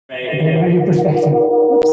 I don't know your perspective. Whoops.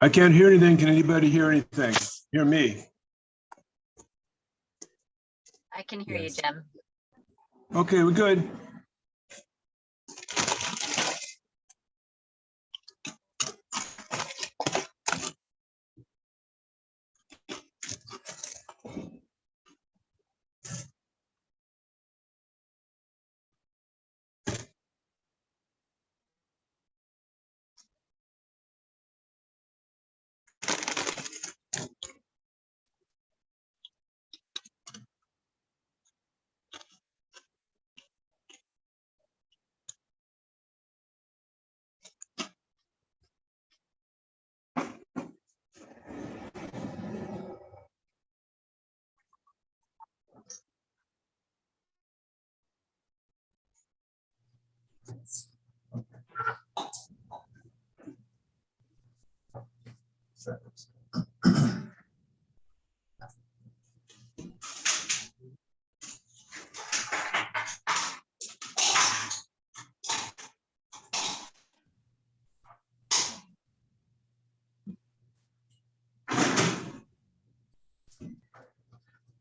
I can't hear anything. Can anybody hear anything? Hear me? I can hear you, Jim. Okay, we're good.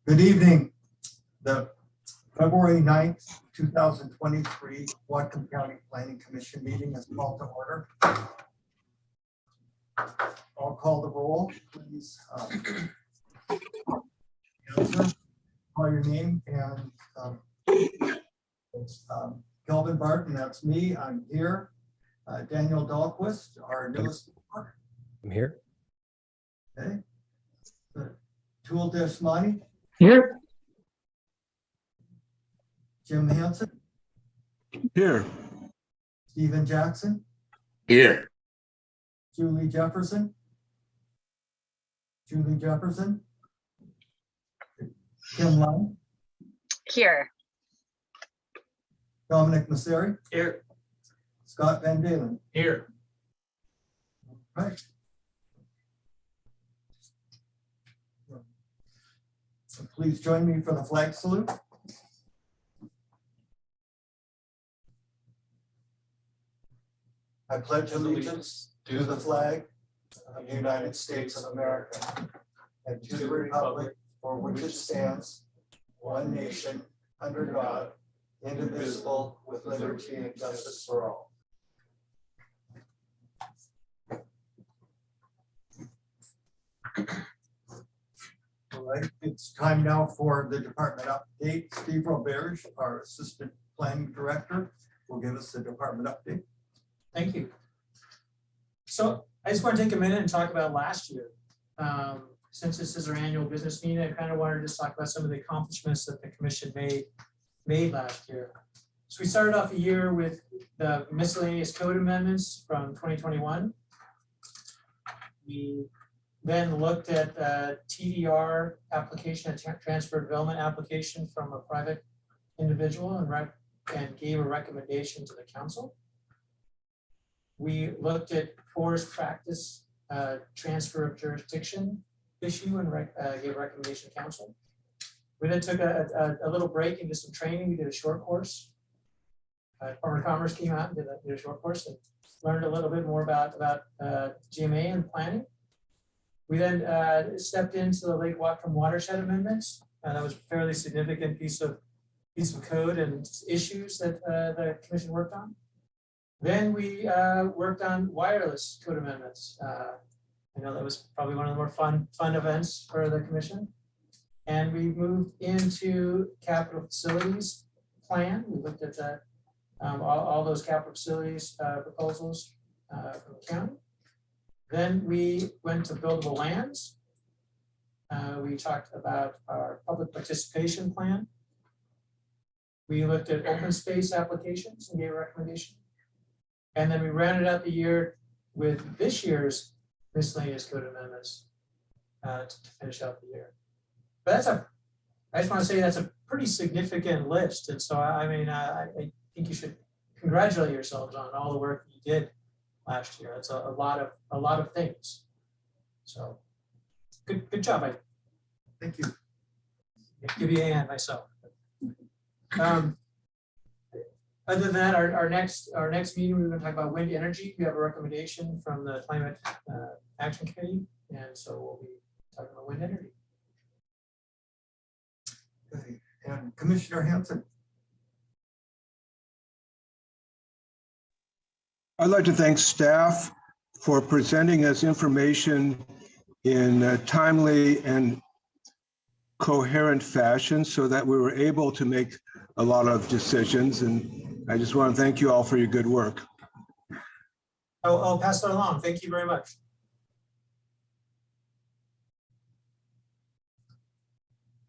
Good evening. The February 9th, 2023 Whatcom County Planning Commission meeting is called to order. I'll call the roll, please. Answer, call your name, and it's Kelvin Barton, that's me, I'm here. Daniel Dahlquist, our newest member. I'm here. Okay. Tool Desmani, Here. Jim Hansen, Here. Stephen Jackson, Here. Julie Jefferson. Kim Lund, Here. Dominic Masseri, Here. Scott Van Dalen. Here. Right. So please join me for the flag salute. I pledge allegiance to the flag of the United States of America and to the republic for which it stands, one nation, under God, indivisible, with liberty and justice for all. All right, it's time now for the department update. Steve Roberge, our Assistant Planning Director, will give us the department update. Thank you. So I just want to take a minute and talk about last year. Since this is our annual business meeting, I kind of wanted to just talk about some of the accomplishments that the commission made last year. So we started off a year with the miscellaneous code amendments from 2021. We then looked at TDR application, a transfer development application from a private individual and gave a recommendation to the council. We looked at forest practice transfer of jurisdiction issue and gave a recommendation to council. We then took a little break and did some training. We did a short course. Department of Commerce came out and did a short course and learned a little bit more about GMA and planning. We then stepped into the Lake Whatcom watershed amendments. That was a fairly significant piece of code and issues that the commission worked on. Then we worked on wireless code amendments. I know that was probably one of the more fun events for the commission. And we moved into capital facilities plan. We looked at all those capital facilities proposals from the county. Then we went to buildable lands. We talked about our public participation plan. We looked at open space applications and gave a recommendation. And then we rounded out the year with this year's miscellaneous code amendments to finish out the year. But I just want to say that's a pretty significant list. And so, I mean, I think you should congratulate yourselves on all the work you did last year. It's a lot of things. So good job. I Thank you. give you a hand myself. Other than that, our next meeting, we're going to talk about wind energy. We have a recommendation from the Climate Action Committee, and so we'll be talking about wind energy. Okay. And Commissioner Hanson. I'd like to thank staff for presenting us information in a timely and coherent fashion so that we were able to make a lot of decisions. And I just want to thank you all for your good work. I'll pass that along. Thank you very much.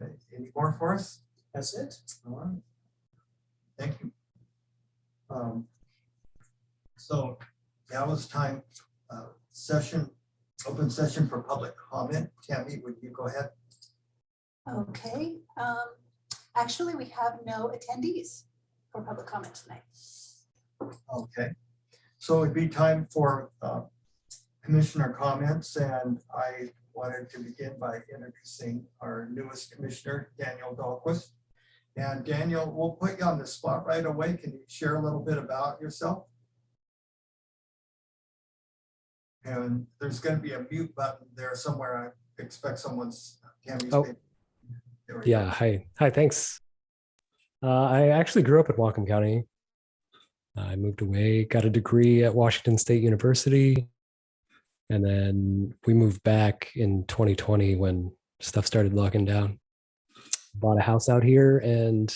Okay. Any more for us? That's it. All right. Thank you. So now it's time, open session for public comment. Tammy, would you go ahead? Okay, actually, we have no attendees for public comment tonight. Okay. So it'd be time for commissioner comments, and I wanted to begin by introducing our newest commissioner, Daniel Dahlquist. And Daniel, we'll put you on the spot right away. Can you share a little bit about yourself? And there's going to be a mute button there somewhere. I expect someone's Tammy's. Oh. Yeah, hi, thanks. I actually grew up in Whatcom County. I moved away, got a degree at Washington State University, and then we moved back in 2020 when stuff started locking down. Bought a house out here, and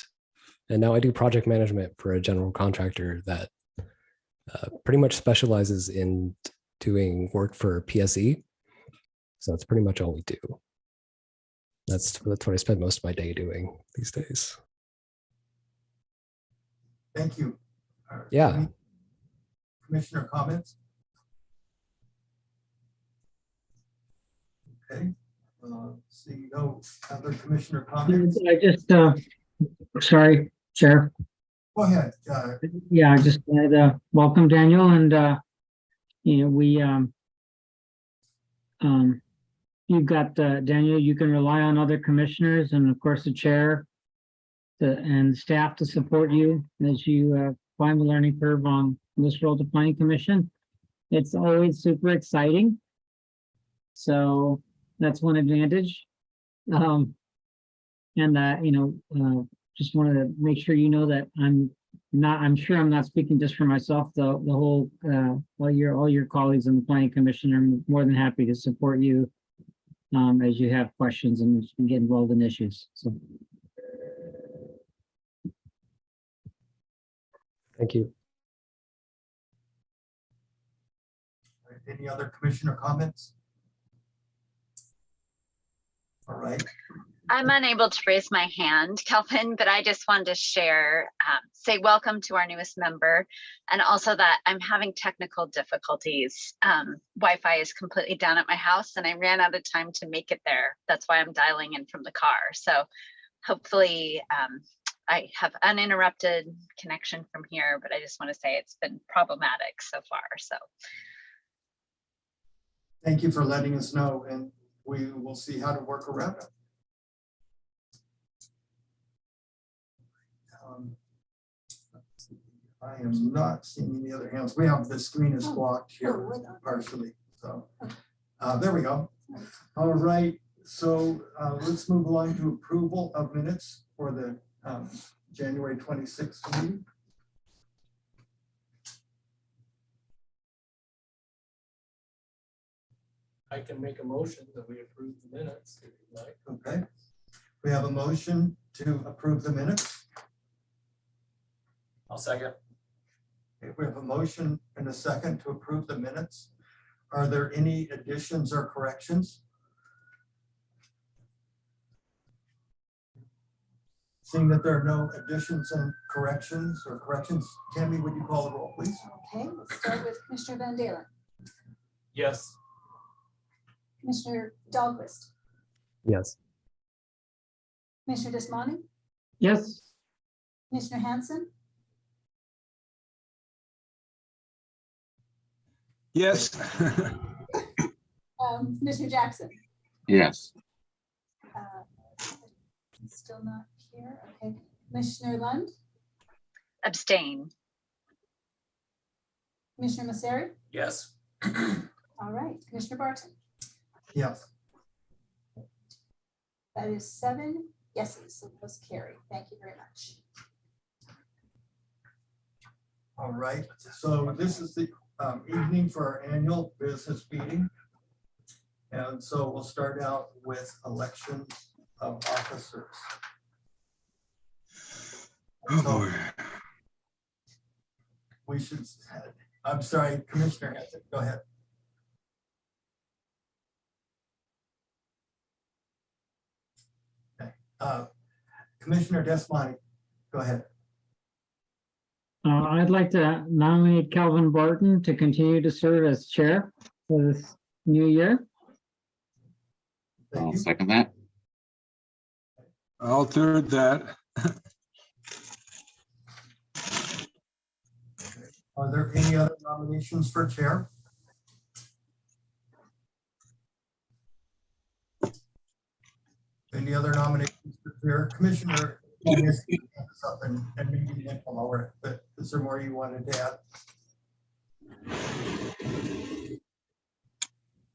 now I do project management for a general contractor that pretty much specializes in doing work for PSE. So that's pretty much all we do. That's what I spend most of my day doing these days. Thank you. Yeah. Commissioner comments? Okay. See no other commissioner comments. I just, sorry, Chair. Go ahead. Yeah, I just wanted to welcome Daniel, and we you've got Daniel, you can rely on other commissioners and of course the chair and staff to support you as you climb the learning curve on this role to planning commission. It's always super exciting. So that's one advantage. Just wanted to make sure you know that I'm sure I'm not speaking just for myself, the whole all your colleagues in the planning commission are more than happy to support you as you have questions and get involved in issues. So Thank you. Any other commissioner comments? All right. I'm unable to raise my hand, Kelvin, but I just wanted to say welcome to our newest member, and also that I'm having technical difficulties. Wi-Fi is completely down at my house and I ran out of time to make it there. That's why I'm dialing in from the car. So hopefully I have uninterrupted connection from here, but I just want to say it's been problematic so far. So Thank you for letting us know, and we will see how to work around it. I am not seeing any other hands. We have the screen is blocked here partially. So there we go. All right. So let's move along to approval of minutes for the January 26th meeting. I can make a motion that we approve the minutes if you'd like. Okay. We have a motion to approve the minutes. I'll second. Okay, we have a motion and a second to approve the minutes. Are there any additions or corrections? Seeing that there are no additions and corrections, Tammy, would you call the roll, please? Okay, let's start with Commissioner Van Dalen, Yes. Commissioner Dahlquist, Yes. Commissioner Desmani, Yes, Commissioner Hanson, Yes. Commissioner Jackson. Yes. Uh, Still not here. Okay. Commissioner Lund, Abstain. Commissioner Masseri. Yes. All right, Commissioner Barton. Yes. That is 7 yeses, so those carry. Thank you very much. All right, so this is the evening for our annual business meeting. And so we'll start out with elections of officers. Oh, So boy. we should, I'm sorry, Commissioner Hanson, go ahead. Okay, Commissioner Desmani, go ahead. I'd like to nominate Calvin Barton to continue to serve as chair for this new year. Thank I'll you. second that. I'll third that. Are there any other nominations for chair? Any other nominations for chair? Commissioner, and maybe Nick will lower it, but is there more you wanted to add?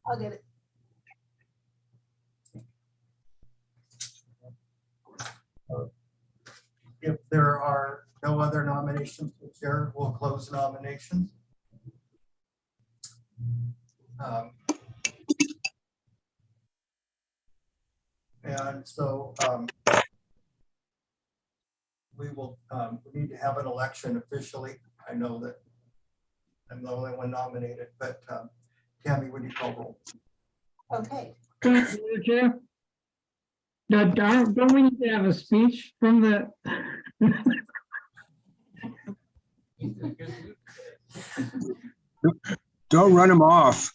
I'll get it. If there are no other nominations for chair, we'll close nominations. And so we will we need to have an election officially. I know that I'm the only one nominated, but Tammy, would you call roll? Okay. Mr. Chair? No, don't we need to have a speech from the? Don't run him off.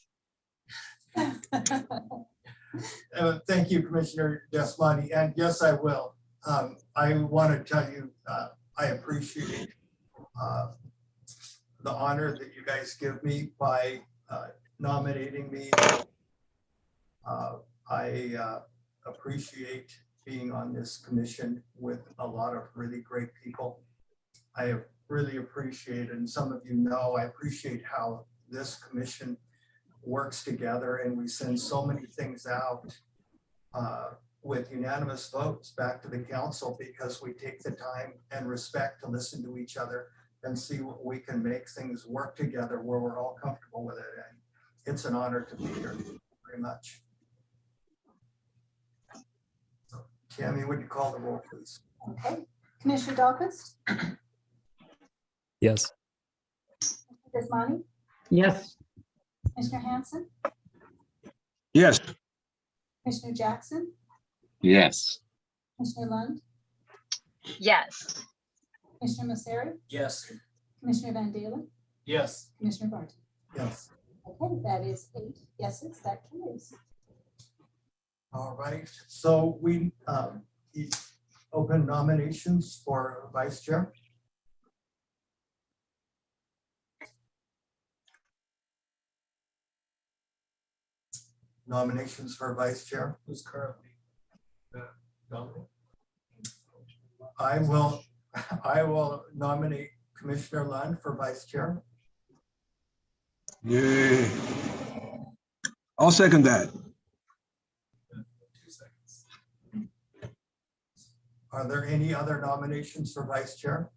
Thank you, Commissioner Desmani, and yes, I will. I want to tell you, I appreciate the honor that you guys give me by nominating me. I appreciate being on this commission with a lot of really great people. I have really appreciated, and some of you know, I appreciate how this commission works together and we send so many things out with unanimous votes back to the council because we take the time and respect to listen to each other and see what we can make things work together where we're all comfortable with it. And it's an honor to be here. Thank you very much. So, Tammy, would you call the roll, please? Okay. Commissioner Dahlquist, Yes. Desmani, Yes, Commissioner Hanson, Yes. Commissioner Jackson, Yes. Commissioner Lund, Yes. Commissioner Masseri, Yes. Commissioner Van Dalen, Yes. Commissioner Barton. Yes. Okay, that is 8 yeses, that carries. All right. So we open nominations for vice chair. Nominations for vice chair. Who's currently nominee? I will nominate Commissioner Lund for vice chair. Yay. I'll second that. 2 seconds. Are there any other nominations for vice chair?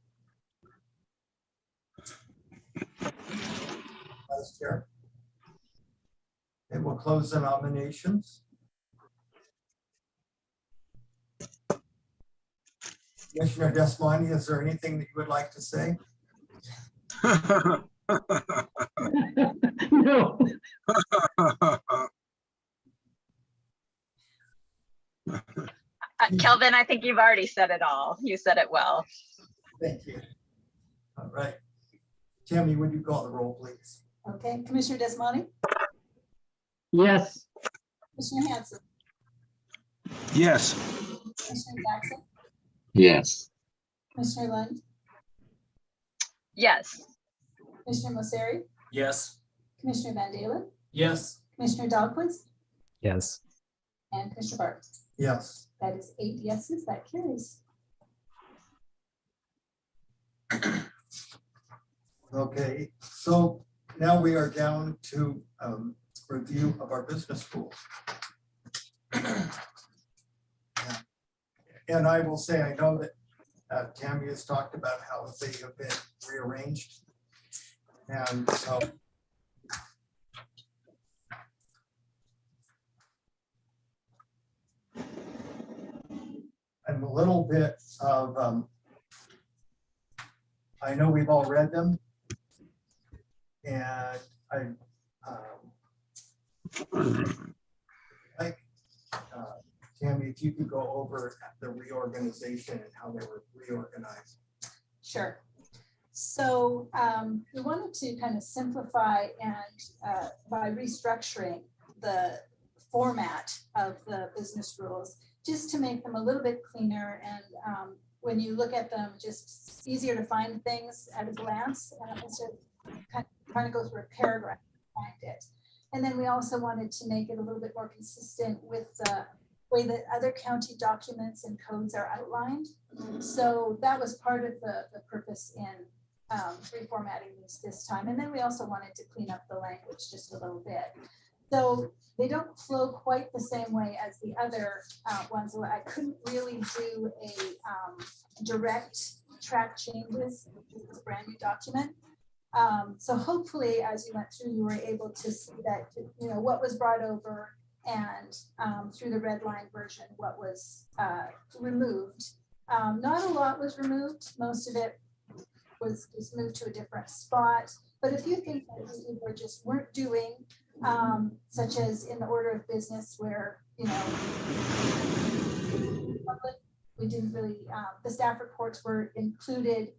Vice chair. And we'll close the nominations. Commissioner Desmani, is there anything that you would like to say? no, Kelvin, I think you've already said it all. You said it well. Thank you. All right. Tammy, would you call the roll, please? Okay, Commissioner Desmani, yes, Commissioner Hanson, Yes. Commissioner Jackson, Yes. Commissioner Lund, Yes. Commissioner Mosseri, Yes. Commissioner Van Dalen, Yes. Commissioner Dahlquist, Yes. and Commissioner Bart. Yes. That is 8 yeses, that carries. Okay, so now we are down to review of our business rules. And I will say, I know that Tammy has talked about how they have been rearranged. And so I'm a little bit of, I know we've all read them. And I like, Tammy, if you could go over the reorganization and how they were reorganized. Sure. So we wanted to kind of simplify and by restructuring the format of the business rules, just to make them a little bit cleaner and when you look at them, just easier to find things at a glance instead of kind of trying to go through a paragraph to find it. And then we also wanted to make it a little bit more consistent with the way that other county documents and codes are outlined. So that was part of the purpose in reformatting these this time. And then we also wanted to clean up the language just a little bit. So they don't flow quite the same way as the other ones where I couldn't really do a direct track changes. It's a brand new document. So hopefully as you went through, you were able to see that, you know, what was brought over and through the red line version, what was removed. Not a lot was removed. Most of it was moved to a different spot. But a few things that we were just weren't doing, such as in the order of business where, you know, we didn't really, the staff reports were included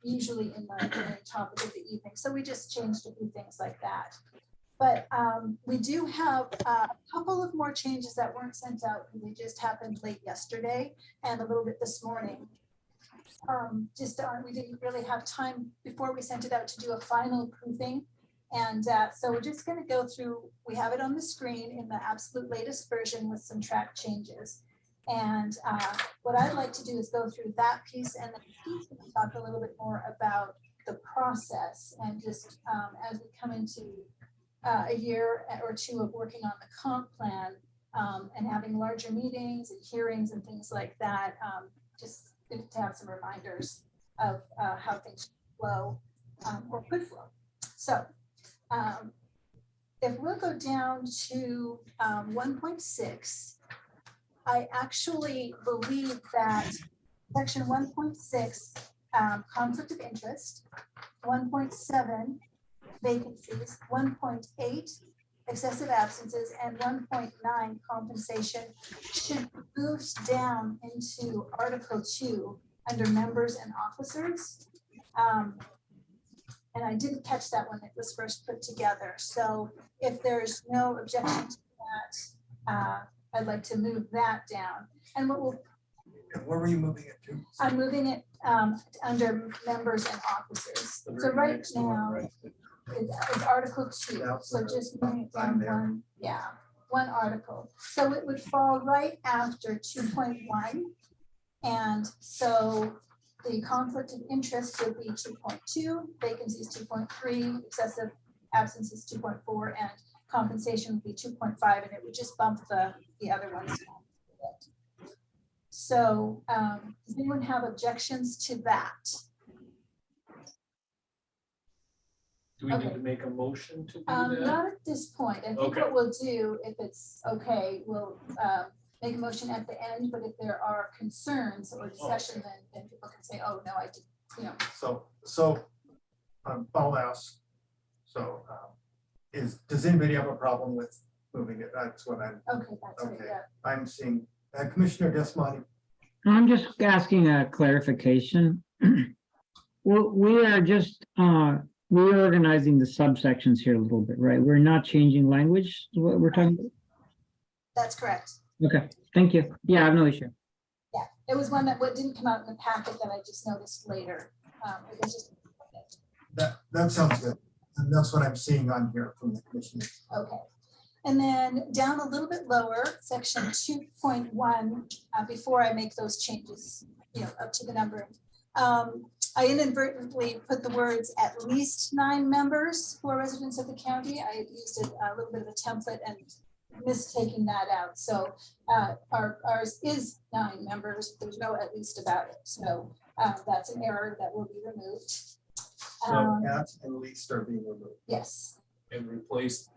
usually in the main topic of the evening. So we just changed a few things like that. But we do have a couple of more changes that weren't sent out because they just happened late yesterday and a little bit this morning. We didn't really have time before we sent it out to do a final proofing. And so we're just going to go through, we have it on the screen in the absolute latest version with some track changes. And what I'd like to do is go through that piece and then Pete's going to talk a little bit more about the process and just as we come into a year or two of working on the comp plan and having larger meetings and hearings and things like that, just to have some reminders of how things flow or could flow. So if we'll go down to 1.6, I actually believe that section 1.6, conflict of interest, 1.7, vacancies, 1.8, excessive absences, and 1.9, compensation should move down into Article 2 under members and officers. And I didn't catch that when it was first put together. So if there's no objection to that, I'd like to move that down. And what we'll And where were you moving it to? I'm moving it under members and officers. So right now it's Article 2. So just moving it down one, one article. So it would fall right after 2.1. And so the conflict of interest would be 2.2, vacancies 2.3, excessive absences 2.4, and compensation would be 2.5, and it would just bump the other ones down a bit. So does anyone have objections to that? Do we need to make a motion to do that? Not at this point. I think Okay. what we'll do, if it's okay, we'll make a motion at the end, but if there are concerns or discussion, then people can say, oh, no, I did, you know. So I'll ask, so does anybody have a problem with moving it? That's what I'm, Okay, that's right, okay. yeah. I'm seeing. Commissioner Desmani. I'm just asking a clarification. We are just reorganizing the subsections here a little bit, right? We're not changing language, is what we're talking about? That's correct. Okay, thank you. Yeah, I have no issue. Yeah, It was one that didn't come out in the packet that I just noticed later. It was just, That sounds good. And that's what I'm seeing on here from the commissioner. okay. And then down a little bit lower, section 2.1, before I make those changes, up to the number. I inadvertently put the words "at least 9 members who are residents of the county." I used a little bit of a template and mistaking that out. So ours is 9 members. There's no "at least" about it. So that's an error that will be removed. So at and least are being removed. Yes. And replaced.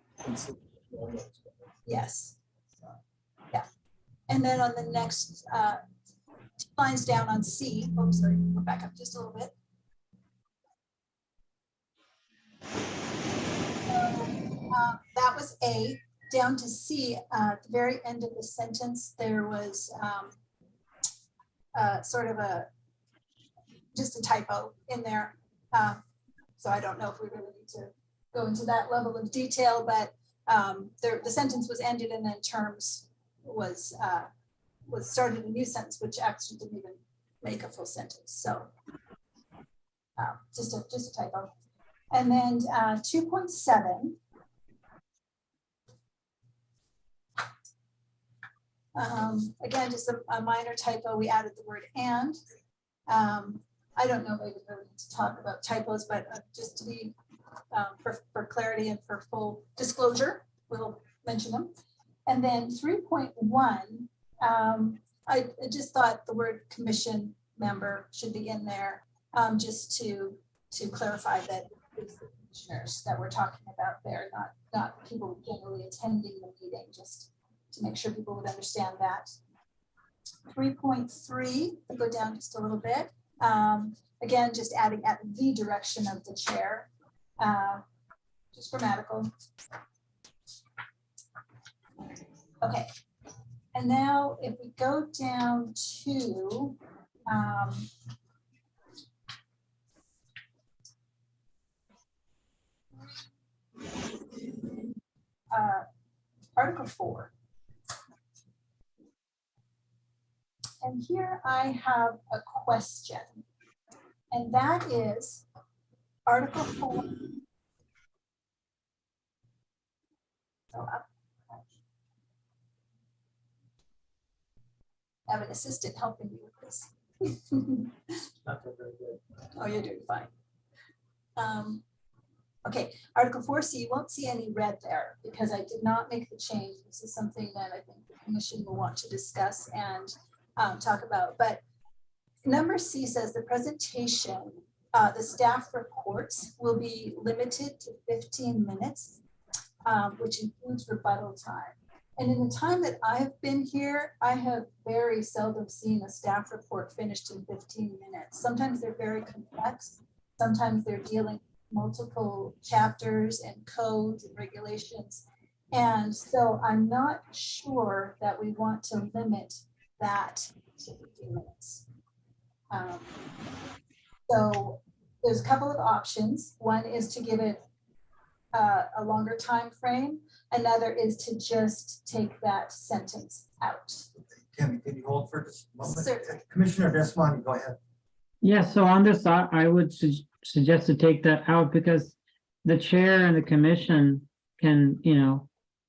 Yes. Yeah. And then on the next 2 lines down on C, oh, sorry, go back up just a little bit. That was A. Down to C, at the very end of the sentence, there was sort of just a typo in there. So I don't know if we really need to go into that level of detail, but the sentence was ended and then terms was started a new sentence, which actually didn't even make a full sentence. So just a typo. And then 2.7. Again, just a minor typo. We added the word "and." I don't know if I would really need to talk about typos, but just to be for clarity and for full disclosure, we'll mention them. And then 3.1, I just thought the word "commission member" should be in there, just to clarify that it's the commissioners that we're talking about there, not people generally attending the meeting, just to make sure people would understand that. 3.3, I'll go down just a little bit. Again, just adding "at the direction of the chair," just grammatical. Okay, and now if we go down to Article 4. And here I have a question, and that is Article 4. So I have an assistant helping me with this. Not very good. Oh, you're doing fine. Okay, Article 4C, you won't see any red there because I did not make the change. This is something that I think the commission will want to discuss and talk about. But number C says the presentation, the staff reports will be limited to 15 minutes, which includes rebuttal time. And in the time that I've been here, I have very seldom seen a staff report finished in 15 minutes. Sometimes they're very complex. Sometimes they're dealing with multiple chapters and codes and regulations. And so I'm not sure that we want to limit that to 15 minutes. So there's a couple of options. One is to give it a longer time frame. Another is to just take that sentence out. Tammy, can you hold for just a moment? Certainly. Commissioner Desmond, go ahead. Yeah, so on this, I would suggest to take that out because the chair and the commission can,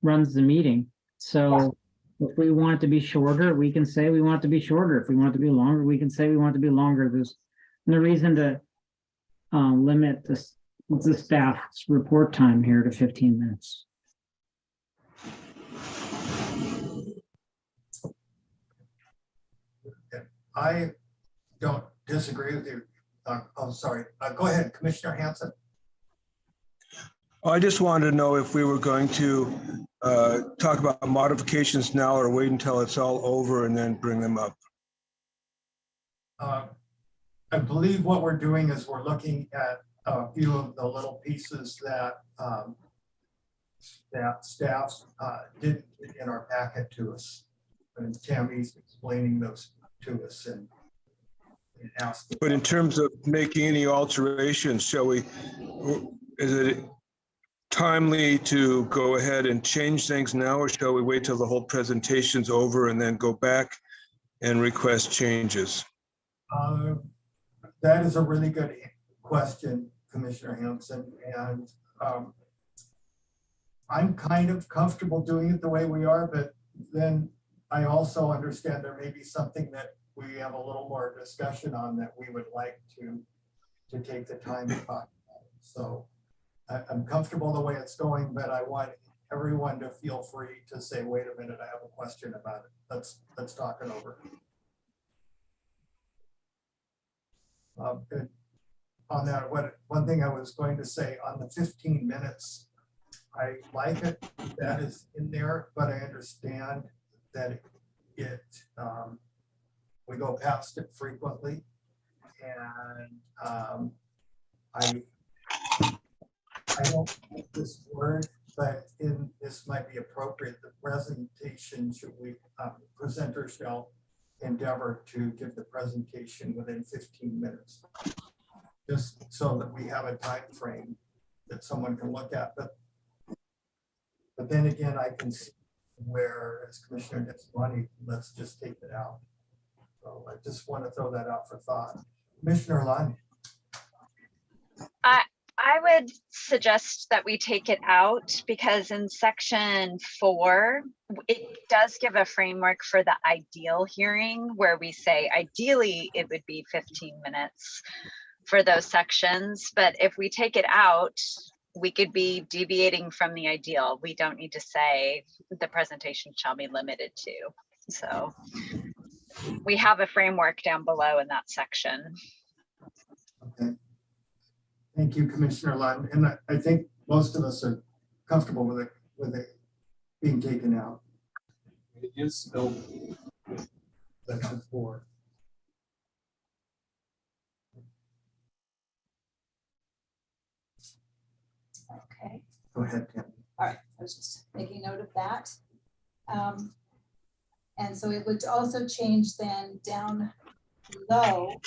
runs the meeting. So if we want it to be shorter, we can say we want it to be shorter. If we want it to be longer, we can say we want it to be longer. There's no reason to limit the staff's report time here to 15 minutes. I don't disagree with you. Oh, sorry. Go ahead, Commissioner Hanson. I just wanted to know if we were going to talk about modifications now or wait until it's all over and then bring them up. I believe what we're doing is we're looking at a few of the little pieces that staff didn't get in our packet to us. And Tammy's explaining those to us and asked. But in terms of making any alterations, is it timely to go ahead and change things now, or shall we wait till the whole presentation's over and then go back and request changes? That is a really good question, Commissioner Hanson, and I'm kind of comfortable doing it the way we are, but then I also understand there may be something that we have a little more discussion on that we would like to take the time to talk about. So I'm comfortable the way it's going, but I want everyone to feel free to say, wait a minute, I have a question about it. Let's talk it over. On that, one thing I was going to say on the 15 minutes, I like it that is in there, but I understand that we go past it frequently, and I don't like this word, but this might be appropriate. The presentation presenter shall endeavor to give the presentation within 15 minutes, just so that we have a time frame that someone can look at. But then again, I can see where, as Commissioner Nesplani, let's just take it out. So I just want to throw that out for thought. Commissioner Lund. I would suggest that we take it out because in section 4, it does give a framework for the ideal hearing where we say ideally it would be 15 minutes for those sections. But if we take it out, we could be deviating from the ideal. We don't need to say the presentation shall be limited to. So we have a framework down below in that section. Okay. Thank you, Commissioner Lund. And I think most of us are comfortable with it being taken out. It is still section 4. Okay. Go ahead, Tim. All right, I was just making note of that. And so it would also change then down below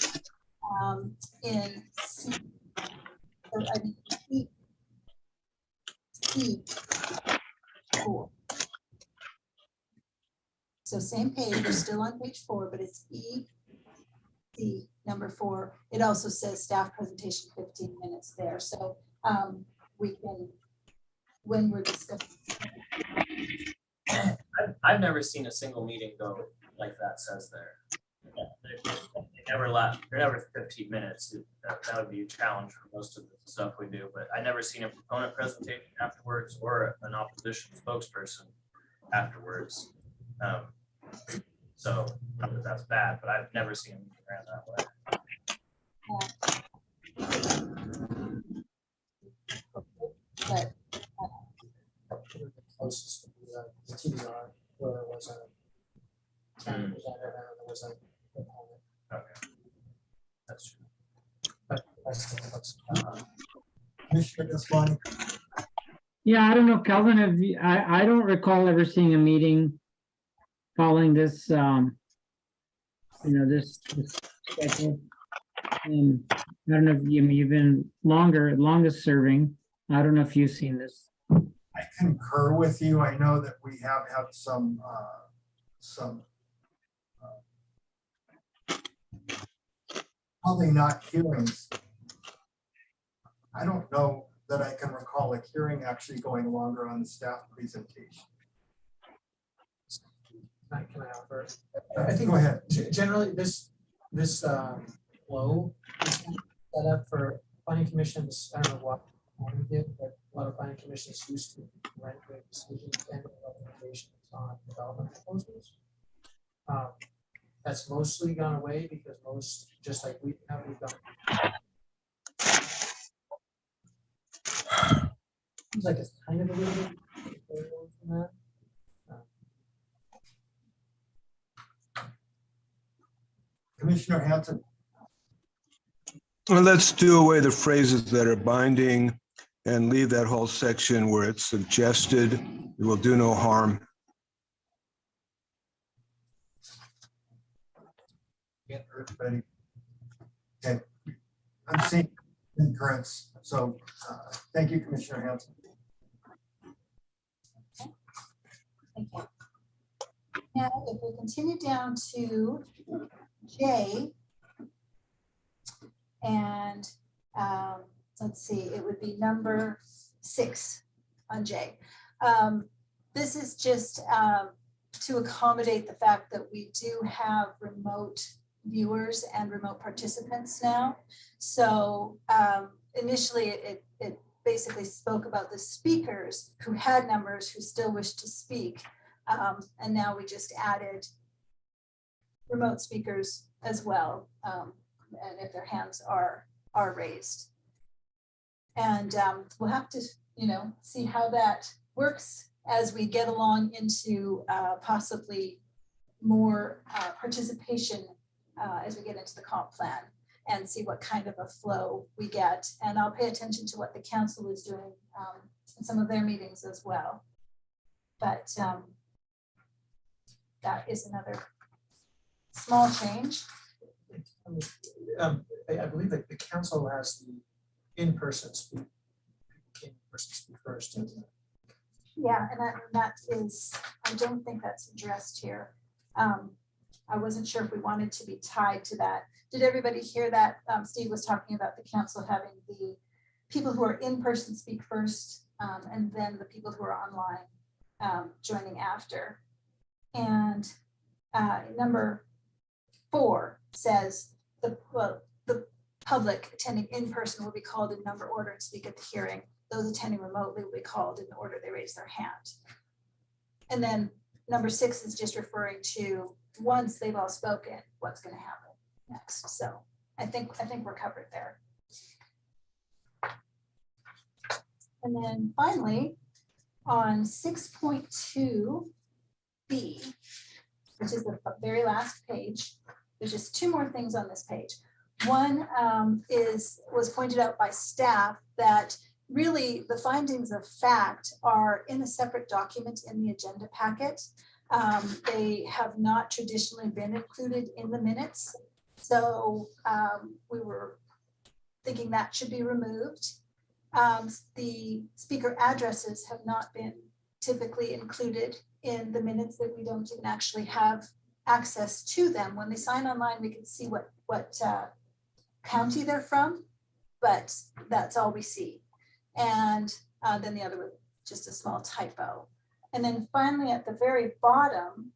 in C, or I mean, E4. So same page, we're still on page 4, but it's E, number 4. It also says staff presentation 15 minutes there. So we can, when we're discussing. I've never seen a single meeting go like that says there. They're never 15 minutes. That would be a challenge for most of the stuff we do, but I never seen a proponent presentation afterwards or an opposition spokesperson afterwards. So not that that's bad, but I've never seen a meeting ran that way. But Closest to the TDR, where there was a county representative and there was a proponent. Okay, that's true. But that's Commissioner Nesplani. Yeah, I don't know, Calvin, I don't recall ever seeing a meeting following this, this schedule. And I don't know if you've been longest serving. I don't know if you've seen this. I concur with you. I know that we have had some probably not hearings. I don't know that I can recall a hearing actually going longer on the staff presentation. Can I offer? I think Go ahead. Generally, this flow is set up for planning commissions. I don't know what we did, but a lot of planning commissions used to render decisions and recommendations on development proposals. That's mostly gone away because most, just like we've done. Seems like it's kind of a little bit from that. Commissioner Hanson. Well, let's do away the phrases that are binding and leave that whole section where it's suggested. It will do no harm. Ready. Okay. I'm seeing concurrence. So thank you, Commissioner Hanson. Thank you. Now, if we continue down to J, and let's see, it would be number 6 on J. This is just to accommodate the fact that we do have remote viewers and remote participants now. So initially it basically spoke about the speakers who had numbers who still wished to speak. And now we just added remote speakers as well, and if their hands are raised. And we'll have to, see how that works as we get along into possibly more participation as we get into the comp plan and see what kind of a flow we get. And I'll pay attention to what the council is doing in some of their meetings as well. But that is another small change. I believe that the council has the in-person speak first. Isn't it? Yeah, and that is, I don't think that's addressed here. I wasn't sure if we wanted to be tied to that. Did everybody hear that? Steve was talking about the council having the people who are in person speak first, and then the people who are online joining after. And number 4 says the public attending in person will be called in number order and speak at the hearing. Those attending remotely will be called in the order they raise their hand. And then number 6 is just referring to once they've all spoken, what's going to happen next. So I think we're covered there. And then finally, on 6.2B, which is the very last page, there's just 2 more things on this page. One was pointed out by staff that really the findings of fact are in a separate document in the agenda packet. They have not traditionally been included in the minutes. So we were thinking that should be removed. The speaker addresses have not been typically included in the minutes, that we don't even actually have access to them. When they sign online, we can see what county they're from, but that's all we see. And then the other was just a small typo. And then finally, at the very bottom,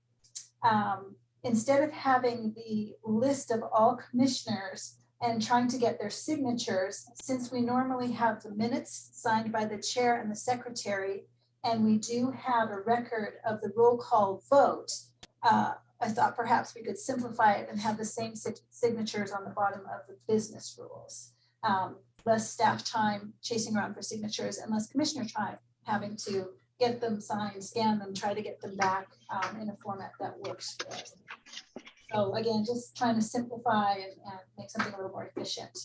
instead of having the list of all commissioners and trying to get their signatures, since we normally have the minutes signed by the chair and the secretary, and we do have a record of the roll call vote, I thought perhaps we could simplify it and have the same signatures on the bottom of the business rules. Less staff time chasing around for signatures and less commissioner time having to get them signed, scan them, try to get them back in a format that works for us. So again, just trying to simplify and make something a little more efficient.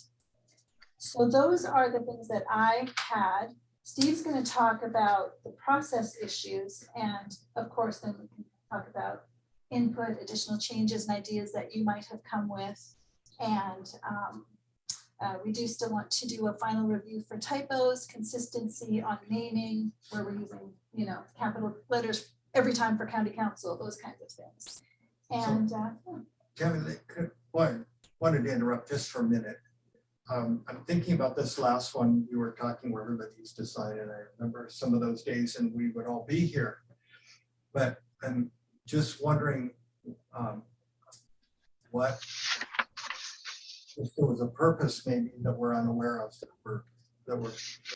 So those are the things that I had. Steve's going to talk about the process issues, and of course, then we can talk about input, additional changes and ideas that you might have come with. And we do still want to do a final review for typos, consistency on naming, where we're using, capital letters every time for county council, those kinds of things. And Kevin, wanted to interrupt just for a minute. I'm thinking about this last one you were talking where everybody used to sign, and I remember some of those days and we would all be here. But I'm just wondering what, if there was a purpose maybe that we're unaware of that we're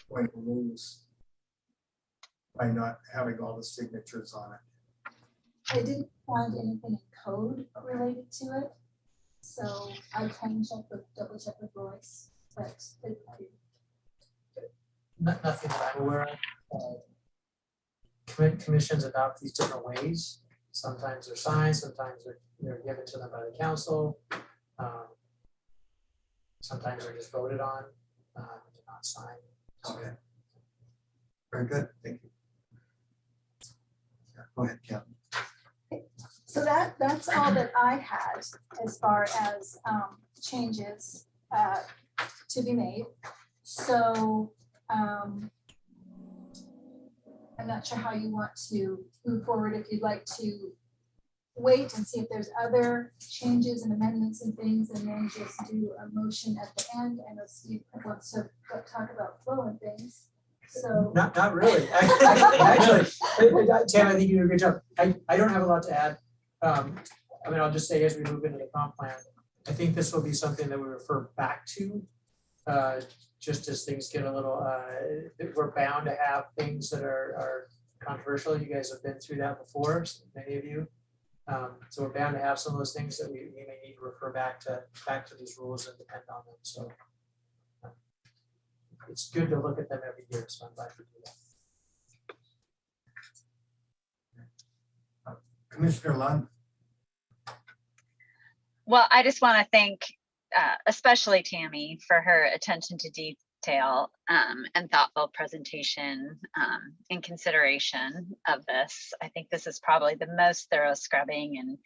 going to lose by not having all the signatures on it. I didn't find anything in code related to it, so I can double check with Royce, but Nothing that I'm aware of. Commissions adopt these different ways. Sometimes they're signed, sometimes they're given to them by the council. Sometimes they're just voted on, they're not signed. Okay. Very good, thank you. Yeah, go ahead, Kevin. so that's all that I had as far as changes to be made. So I'm not sure how you want to move forward. If you'd like to wait and see if there's other changes and amendments and things, and then just do a motion at the end. I know Steve wants to talk about flow and things, so. Not really. Actually, Tam, I think you did a good job. I don't have a lot to add. I mean, I'll just say as we move into the comp plan, I think this will be something that we refer back to. Just as things get a little, we're bound to have things that are controversial. You guys have been through that before, many of you. So we're bound to have some of those things that we may need to refer back to these rules and depend on them. So it's good to look at them every year. So I'm glad we do that. Commissioner Lund. Well, I just want to thank especially Tammy for her attention to detail and thoughtful presentation in consideration of this. I think this is probably the most thorough scrubbing in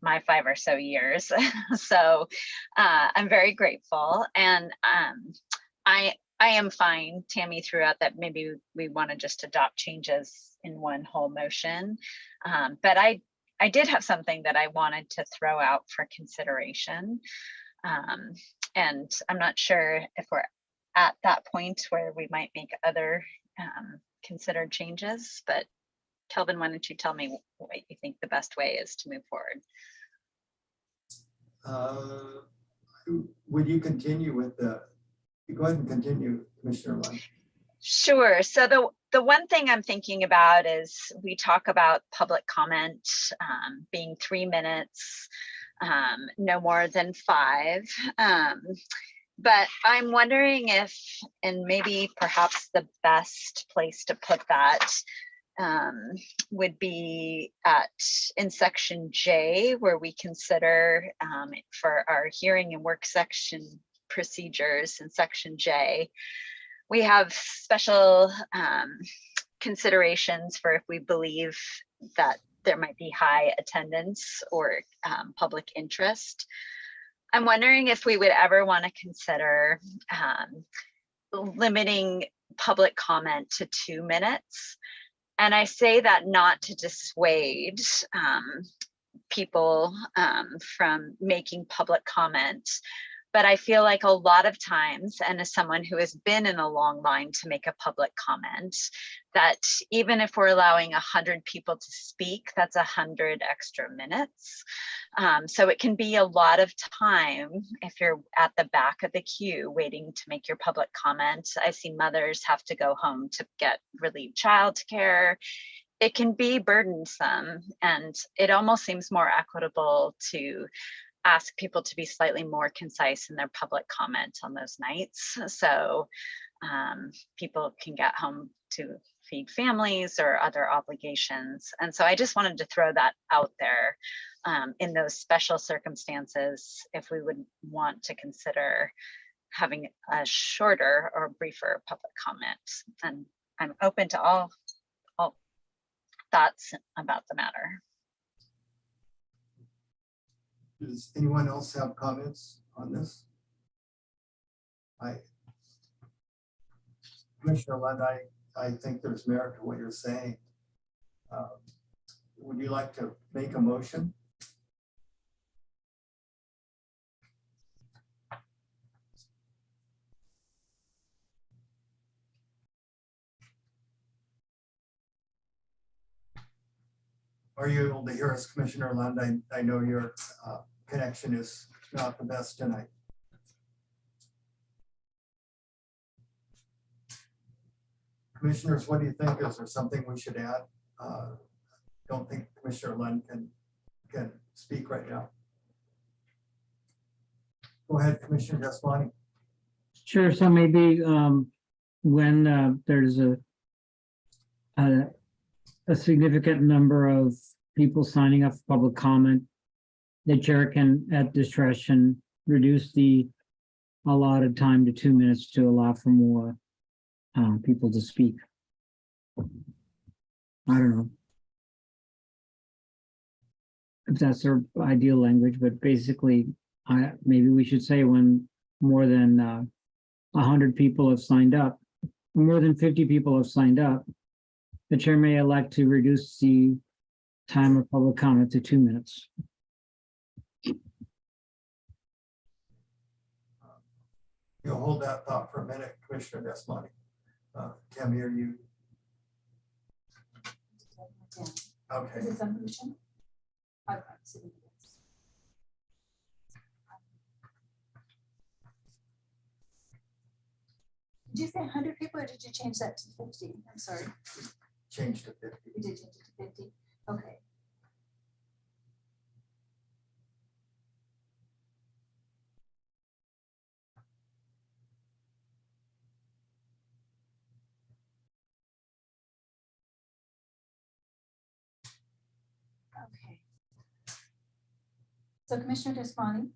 my 5 or so years. So I'm very grateful. And I am fine. Tammy threw out that maybe we want to just adopt changes in one whole motion. But I did have something that I wanted to throw out for consideration. And I'm not sure if we're at that point where we might make other considered changes, but Kelvin, why don't you tell me what you think the best way is to move forward? Would you continue with go ahead and continue, Commissioner Lund. Sure. So the one thing I'm thinking about is we talk about public comment being 3 minutes, no more than 5. But I'm wondering if, and maybe perhaps the best place to put that would be in section J, where we consider for our hearing and work section procedures in section J, we have special considerations for if we believe that there might be high attendance or public interest. I'm wondering if we would ever want to consider limiting public comment to 2 minutes. And I say that not to dissuade people from making public comment, but I feel like a lot of times, and as someone who has been in a long line to make a public comment, that even if we're allowing 100 people to speak, that's 100 extra minutes. So it can be a lot of time if you're at the back of the queue waiting to make your public comment. I see mothers have to go home to get relieved childcare. It can be burdensome, and it almost seems more equitable to ask people to be slightly more concise in their public comment on those nights, so people can get home to feed families or other obligations. And so I just wanted to throw that out there in those special circumstances, if we would want to consider having a shorter or briefer public comment. And I'm open to all thoughts about the matter. Does anyone else have comments on this? Commissioner Lund, I think there's merit to what you're saying. Would you like to make a motion? Are you able to hear us, Commissioner Lund? I know your connection is not the best tonight. Commissioners, what do you think? Is there something we should add? Don't think Commissioner Lund can speak right now. Go ahead, Commissioner Desmani. Sure. So maybe when there's a significant number of people signing up for public comment, the chair can, at discretion, reduce the allotted time to 2 minutes to allow for more people to speak. I don't know if that's their ideal language, but basically, maybe we should say when more than 100 people have signed up, more than 50 people have signed up, the chair may elect to reduce the time of public comment to 2 minutes. You'll hold that thought for a minute, Commissioner Desmond. Tammy, are you? Okay. Is it some motion? I've seen it. Did you say 100 people or did you change that to 50? I'm sorry. Change to 50. You did change it to 50. Okay. Okay. So Commissioner Desmani,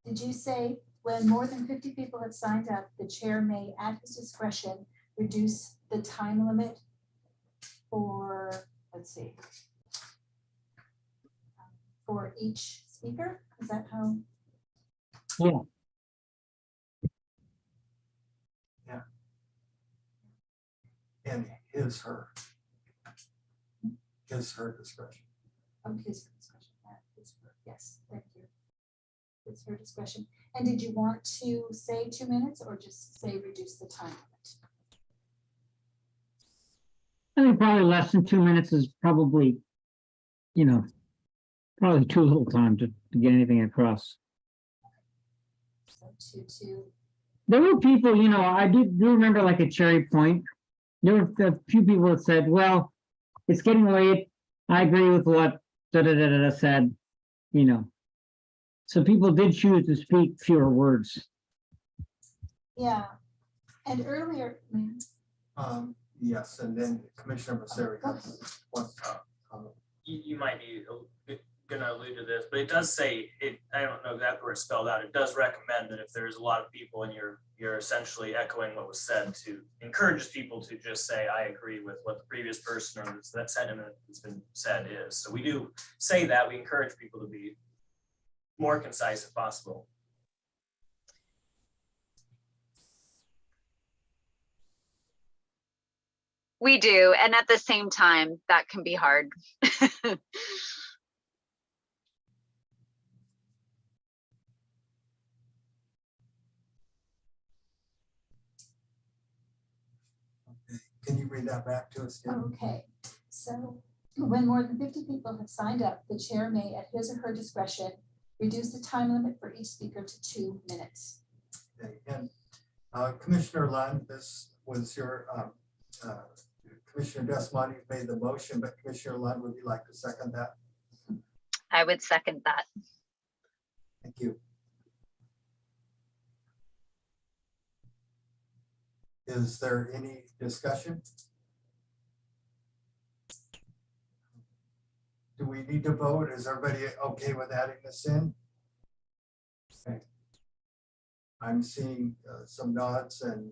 did you say when more than 50 people have signed up, the chair may, at his discretion, reduce the time limit for, let's see, for each speaker? Is that how? Yeah. Yeah. And his, her discretion. Of his discretion, yes, thank you. It's her discretion. And did you want to say 2 minutes or just say reduce the time limit? I think probably less than 2 minutes is probably, probably too little time to get anything across. So two. There were people, I do remember like at Cherry Point, there were a few people that said, well, it's getting late. I agree with what said, So people did choose to speak fewer words. Yeah, and earlier, Yes, and then Commissioner Masseri wants to comment. You might be gonna allude to this, but it does say, I don't know exactly where it's spelled out. It does recommend that if there's a lot of people and you're essentially echoing what was said, to encourage people to just say, I agree with what the previous person or that sentiment that's been said is. So we do say that, we encourage people to be more concise if possible. We do, and at the same time, that can be hard. Can you read that back to us? Tim? okay. So when more than 50 people have signed up, the chair may, at his or her discretion, reduce the time limit for each speaker to 2 minutes. Okay, and Commissioner Lund, this was your Commissioner Desmond made the motion, but Commissioner Lund, would you like to second that? I would second that. Thank you. Is there any discussion? Do we need to vote? Is everybody okay with adding this in? Okay. I'm seeing some nods and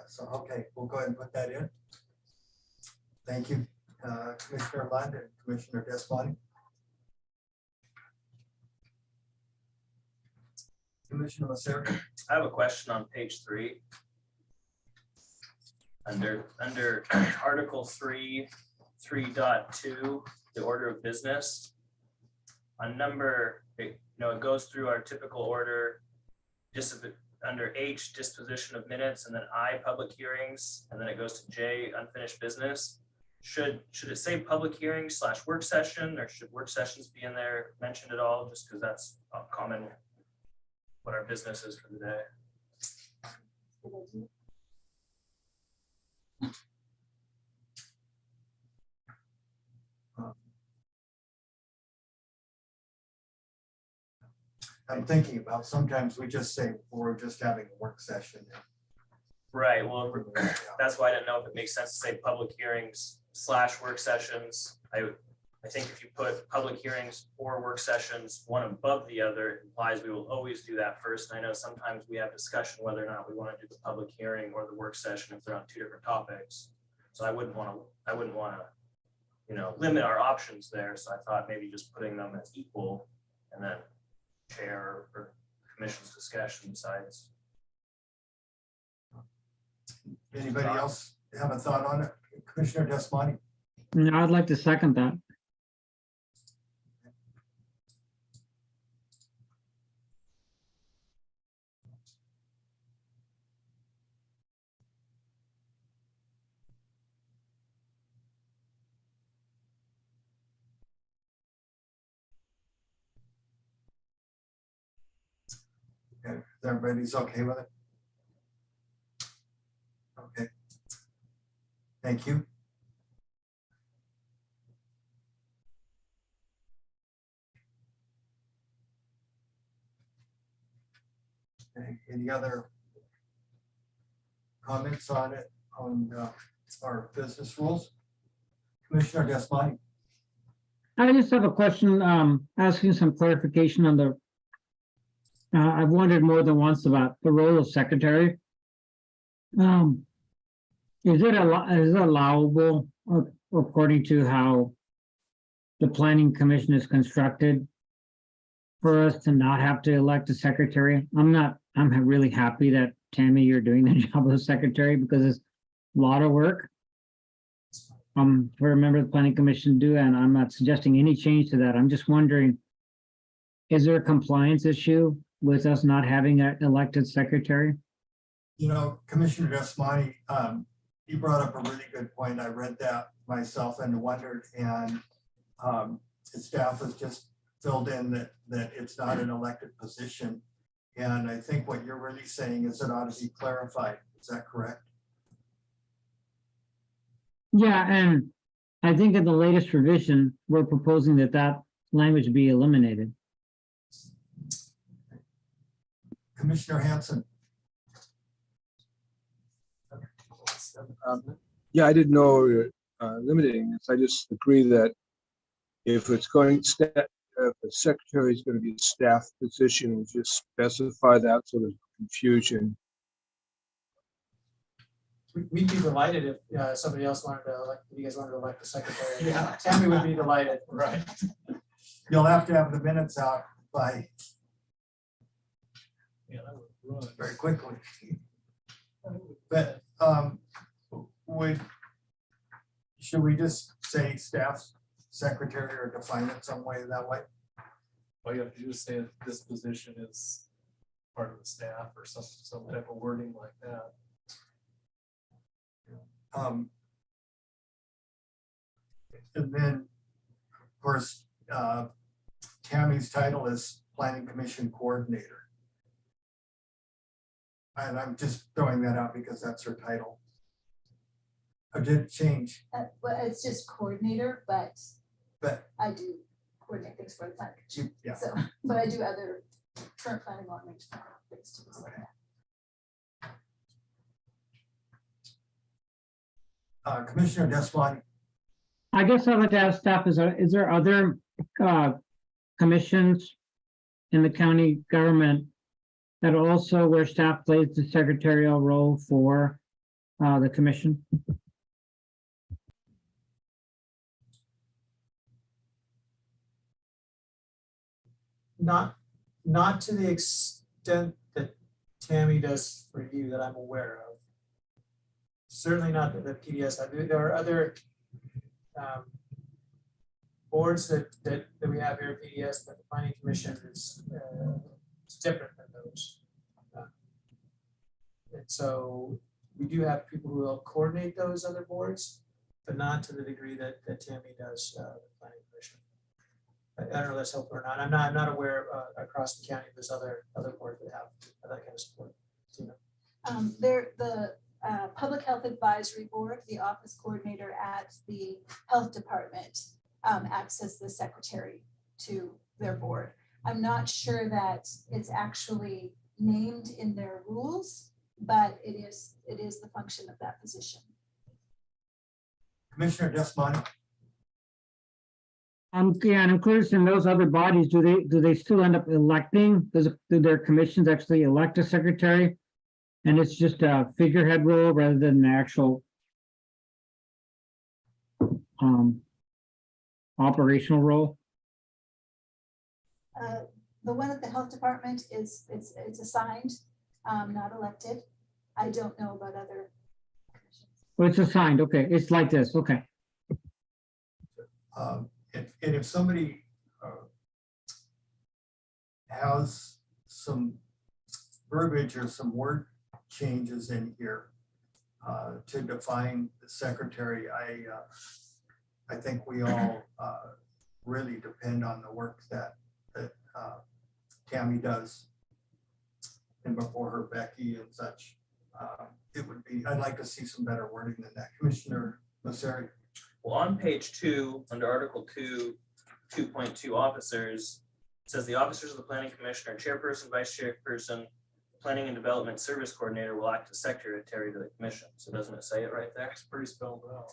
so, okay, we'll go ahead and put that in. Thank you, Commissioner Lund and Commissioner Desmond. Commissioner Masseri. I have a question on page 3. Under Article 3.2, the order of business. On number, it goes through our typical order, just under H, disposition of minutes, and then I, public hearings, and then it goes to J, unfinished business. Should it say public hearing / work session, or should work sessions be in there mentioned at all? Just because that's common, what our business is for the day. I'm thinking about, sometimes we just say we're just having a work session. Right, well, that's why I didn't know if it makes sense to say public hearings / work sessions. I think if you put public hearings or work sessions, one above the other, it implies we will always do that first. And I know sometimes we have discussion whether or not we want to do the public hearing or the work session if they're on 2 different topics. So I wouldn't want to, limit our options there. So I thought maybe just putting them as equal, and then chair or commission's discussion decides. Anybody else have a thought on it? Commissioner Desmond? No, I'd like to second that. everybody's okay with it? Okay. Thank you. Any other comments on it, on our business rules? Commissioner Desmond? I just have a question, asking some clarification on the, I've wondered more than once about the role of secretary. Is it allowable, according to how the planning commission is constructed, for us to not have to elect a secretary? I'm really happy that, Tammy, you're doing the job of the secretary, because it's a lot of work. For a member of the planning commission to do, and I'm not suggesting any change to that. I'm just wondering, is there a compliance issue with us not having an elected secretary? You know, Commissioner Desmani, you brought up a really good point. I read that myself and wondered, and the staff has just filled in that it's not an elected position. And I think what you're really saying is it ought to be clarified. Is that correct? Yeah, and I think in the latest revision, we're proposing that language be eliminated. Commissioner Hanson? Yeah, I didn't know limiting this. I just agree that if it's going, if the secretary is going to be a staff position, just specify that so there's confusion. We'd be delighted if somebody else wanted to elect, if you guys wanted to elect the secretary. Yeah. Tammy would be delighted. Right. You'll have to have the minutes out by Yeah, that would run. very quickly. But should we just say staff secretary or define it some way that way? All you have to do is say that this position is part of the staff or some type of wording like that. And then, of course, Tammy's title is Planning Commission Coordinator. And I'm just throwing that out because that's her title. I did change, Well, it's just coordinator, but but I do coordinate things for the planning commission. yeah. So, but I do other current planning law and things too. So, yeah. Commissioner Desmond, I guess I'd like to ask staff, is there other commissions in the county government that also where staff plays the secretarial role for the commission? Not to the extent that Tammy does for you that I'm aware of. Certainly not the PDS. There are other boards that we have here at PDS, but the planning commission is different than those. And so we do have people who will coordinate those other boards, but not to the degree that Tammy does the planning commission. I don't know if that's helpful or not. I'm not aware across the county if there's other boards that have that kind of support. The Public Health Advisory Board, the office coordinator at the health department, acts as the secretary to their board. I'm not sure that it's actually named in their rules, but it is the function of that position. Commissioner Desmond. Yeah, and I'm curious, in those other bodies, do they still end up electing? Do their commissions actually elect a secretary? And it's just a figurehead role rather than the actual operational role? The one at the health department it's assigned, not elected. I don't know about other commissions. Well, it's assigned, okay, it's like this, okay. And if somebody has some verbiage or some word changes in here to define the secretary, I think we all really depend on the work that Tammy does. and before her Becky and such. It would be, I'd like to see some better wording than that. Commissioner Masseri. Well, on page 2, under Article 2, 2.2 officers, it says the officers of the planning commissioner, chairperson, vice chairperson, planning and development service coordinator will act as secretary to the commission. So doesn't it say it right there? It's pretty spelled out.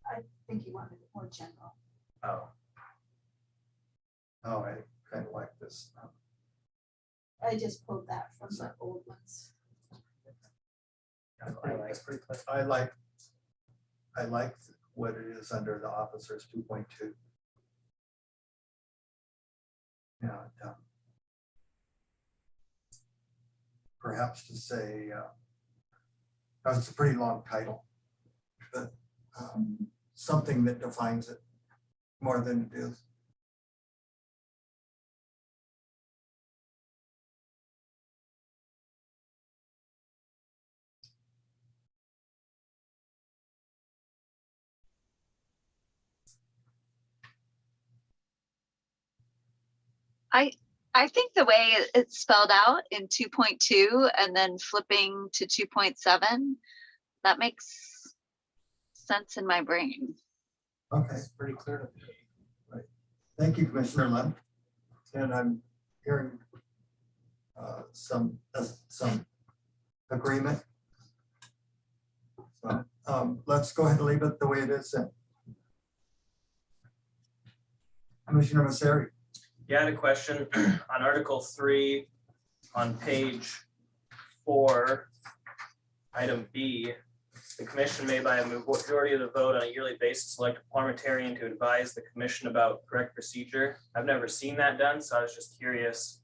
I think you wanted it more general. Oh, Oh, I kind of like this. I just pulled that from the old ones. that's pretty clear. I like what it is under the officers 2.2. Yeah. Perhaps to say, it's a pretty long title, but something that defines it more than it is. I think the way it's spelled out in 2.2 and then flipping to 2.7, that makes sense in my brain. Okay, It's pretty clear to me. thank you, Commissioner Lund. And I'm hearing some agreement. So let's go ahead and leave it the way it is then. Commissioner Masseri. Yeah, I had a question on Article 3 on page 4, item B. The commission may by a majority of the vote on a yearly basis select a parliamentarian to advise the commission about correct procedure. I've never seen that done, so I was just curious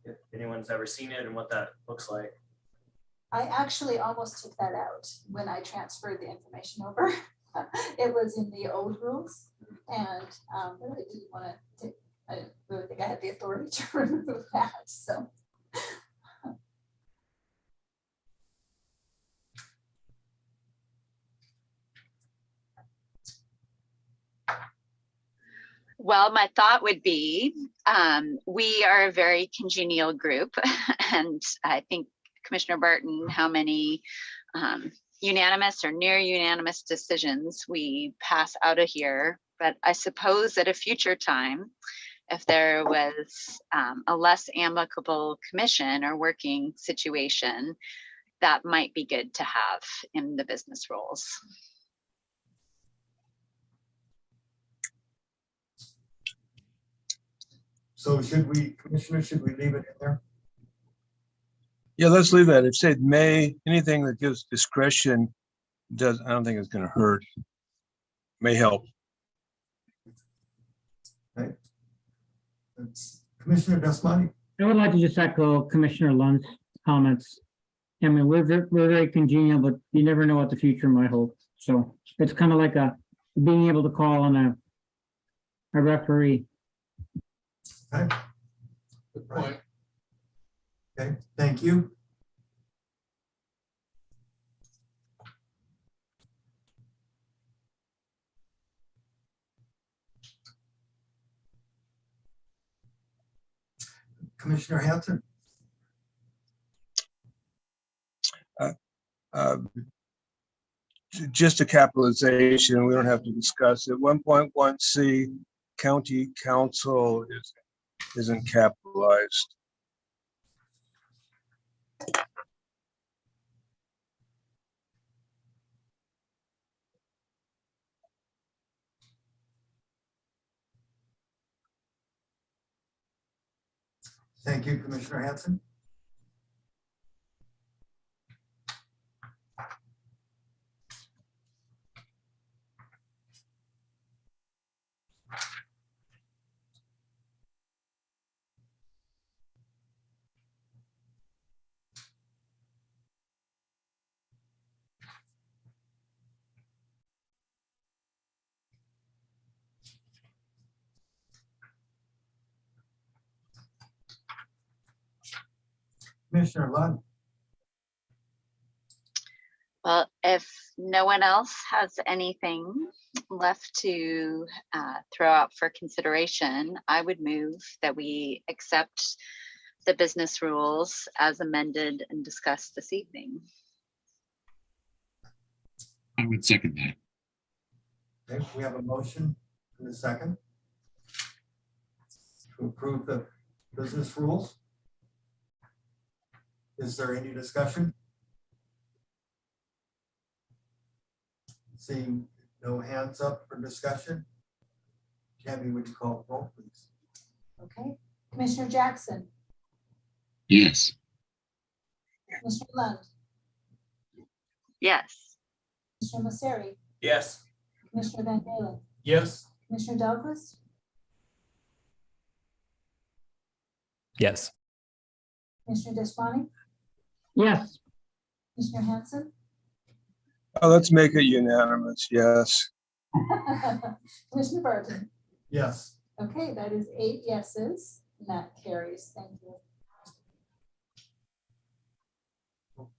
if anyone's ever seen it and what that looks like. I actually almost took that out when I transferred the information over. It was in the old rules, and I really didn't want to take, I didn't really think I had the authority to remove that, so. Well, my thought would be, we are a very congenial group, and I think Commissioner Barton, how many unanimous or near unanimous decisions we pass out of here. But I suppose at a future time, if there was a less amicable commission or working situation, that might be good to have in the business rules. So Commissioner, should we leave it in there? Yeah, let's leave that. It said may, anything that gives discretion I don't think it's gonna hurt. May help. Okay. It's Commissioner Desmani. I would like to just echo Commissioner Lund's comments. I mean, we're very congenial, but you never know what the future might hold. So it's kind of like being able to call on a referee. Okay. Good point. Okay, thank you. Commissioner Hanson. Just a capitalization, we don't have to discuss it. 1.1C, county council isn't capitalized. Thank you, Commissioner Hanson. Commissioner Lund. Well, if no one else has anything left to throw out for consideration, I would move that we accept the business rules as amended and discussed this evening. I would second that. Okay, we have a motion and a second to approve the business rules. Is there any discussion? Seeing no hands up for discussion. Tammy, would you call the roll, please? Okay, Commissioner Jackson, Yes. Commissioner Lund, Yes. Commissioner Masseri, Yes. Commissioner Van Dalen, Yes. Commissioner Douglas, Yes. Commissioner Desmani, Yes. Commissioner Hanson, Let's make it unanimous, yes. Commissioner Burton. Yes. Okay, that is 8 yeses, and that carries. Thank you.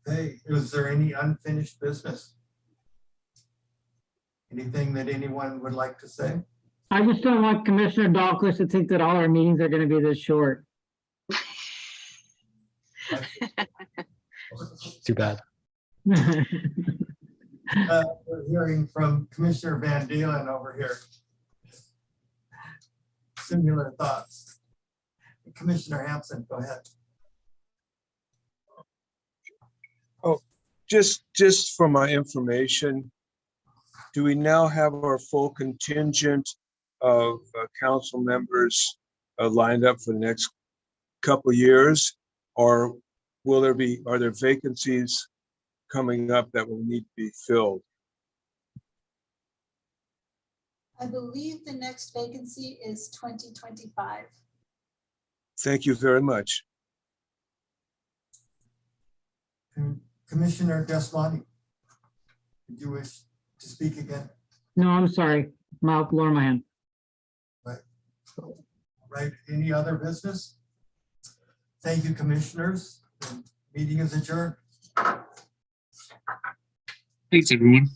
Okay, is there any unfinished business? Anything that anyone would like to say? I just don't want Commissioner Dahlquist to think that all our meetings are gonna be this short. Too bad. We're hearing from Commissioner Van Dalen over here. Similar thoughts. Commissioner Hampson, go ahead. Just for my information, do we now have our full contingent of council members lined up for the next couple of years? Or are there vacancies coming up that will need to be filled? I believe the next vacancy is 2025. Thank you very much. Commissioner Desmani, did you wish to speak again? No, I'm sorry. I'll lower my hand. Right, any other business? Thank you, commissioners. The meeting is adjourned. Thanks, everyone.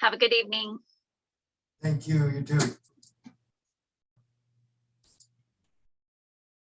Have a good evening. Thank you, you too.